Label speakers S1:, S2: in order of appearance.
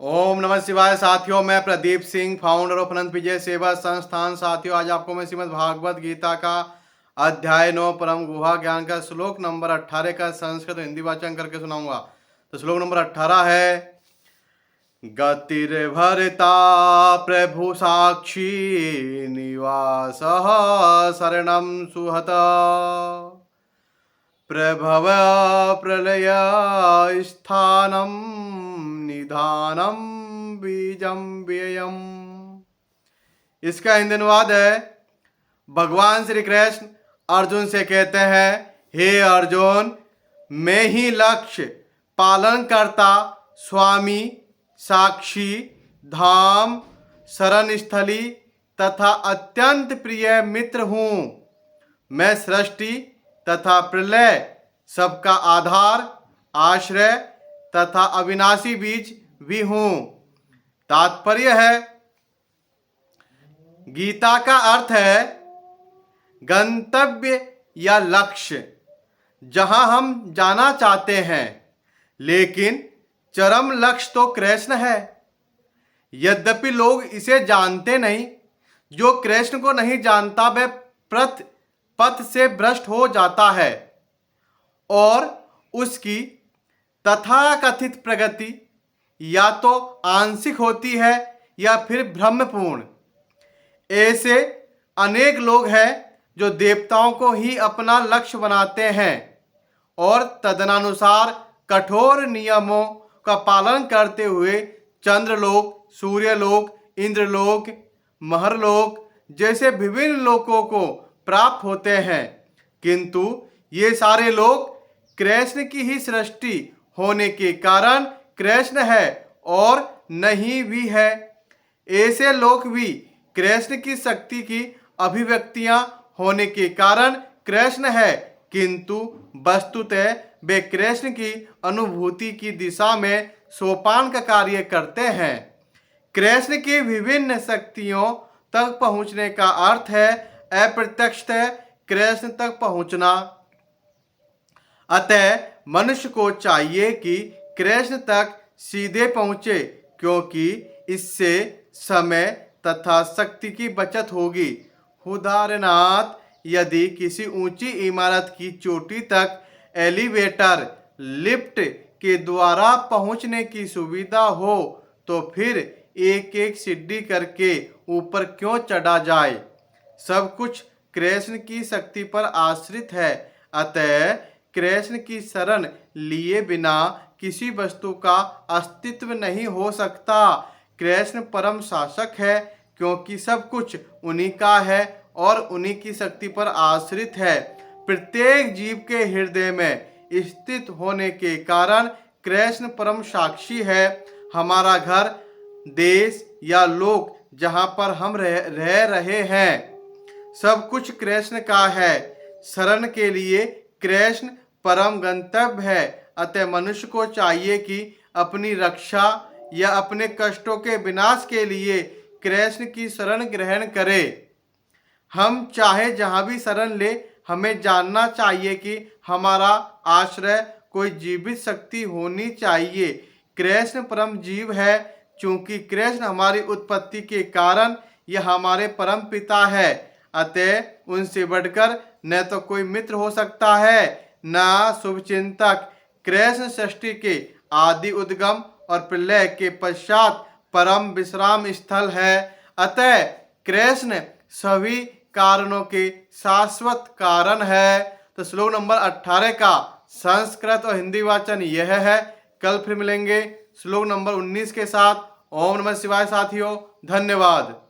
S1: ओम नमः शिवाय साथियों, मैं प्रदीप सिंह, फाउंडर ऑफ अनंत विजय सेवा संस्थान। साथियों, आज आपको मैं श्रीमद् भागवत गीता का अध्याय 9 परम गुहा ज्ञान का श्लोक नंबर 18 का संस्कृत हिंदी वाचन करके सुनाऊंगा। तो श्लोक नंबर 18 है, गतिर्भरिता प्रभु साक्षी निवास शरणं सुहत प्रभव प्रलय स्थानम निधानम बीजम व्ययम। इसका हिंदी अनुवाद है, भगवान श्री कृष्ण अर्जुन से कहते हैं, हे अर्जुन, मैं ही लक्ष्य, पालन करता, स्वामी, साक्षी, धाम, शरण स्थली तथा अत्यंत प्रिय मित्र हूँ। मैं सृष्टि तथा प्रलय, सबका आधार, आश्रय तथा अविनाशी बीज भी हूँ। तात्पर्य है, गीता का अर्थ है गंतव्य या लक्ष्य, जहां हम जाना चाहते हैं, लेकिन चरम लक्ष्य तो कृष्ण है। यद्यपि लोग इसे जानते नहीं, जो कृष्ण को नहीं जानता वह पथ से भ्रष्ट हो जाता है और उसकी तथाकथित प्रगति या तो आंशिक होती है या फिर भ्रमपूर्ण। ऐसे अनेक लोग हैं जो देवताओं को ही अपना लक्ष्य बनाते हैं और तदनुसार कठोर नियमों का पालन करते हुए चंद्रलोक, सूर्यलोक, इंद्रलोक, महरलोक जैसे विभिन्न लोकों को प्राप्त होते हैं। किंतु ये सारे लोग कृष्ण की ही सृष्टि होने के कारण कृष्ण है और नहीं भी है। ऐसे लोग भी कृष्ण की शक्ति की अभिव्यक्तियां होने के कारण कृष्ण है, किंतु वस्तुतः वे कृष्ण की अनुभूति की दिशा में सोपान का कार्य करते हैं। कृष्ण की विभिन्न शक्तियों तक पहुंचने का अर्थ है अप्रत्यक्षतः कृष्ण तक पहुंचना। अतः मनुष्य को चाहिए कि कृष्ण तक सीधे पहुंचे, क्योंकि इससे समय तथा शक्ति की बचत होगी। उदाहरणार्थ, यदि किसी ऊंची इमारत की चोटी तक एलिवेटर, लिफ्ट के द्वारा पहुंचने की सुविधा हो, तो फिर एक एक सीढ़ी करके ऊपर क्यों चढ़ा जाए। सब कुछ कृष्ण की शक्ति पर आश्रित है। अतः कृष्ण की शरण लिए बिना किसी वस्तु का अस्तित्व नहीं हो सकता। कृष्ण परम शासक है, क्योंकि सब कुछ उन्हीं का है और उन्हीं की शक्ति पर आश्रित है। प्रत्येक जीव के हृदय में स्थित होने के कारण कृष्ण परम साक्षी है। हमारा घर, देश या लोक जहाँ पर हम रह रहे हैं, सब कुछ कृष्ण का है। शरण के लिए कृष्ण परम गंतव्य है। अतः मनुष्य को चाहिए कि अपनी रक्षा या अपने कष्टों के विनाश के लिए कृष्ण की शरण ग्रहण करे। हम चाहे जहाँ भी शरण ले, हमें जानना चाहिए कि हमारा आश्रय कोई जीवित शक्ति होनी चाहिए। कृष्ण परम जीव है। चूंकि कृष्ण हमारी उत्पत्ति के कारण यह हमारे परम पिता है, अतः उनसे बढ़कर न तो कोई मित्र हो सकता है, न शुभचिंतक। कृष्ण सृष्टि के आदि उद्गम और प्रलय के पश्चात परम विश्राम स्थल है। अतः कृष्ण सभी कारणों के शाश्वत कारण है। तो श्लोक नंबर 18 का संस्कृत और हिंदी वाचन यह है। कल फिर मिलेंगे श्लोक नंबर 19 के साथ। ओम नमः शिवाय साथियों, धन्यवाद।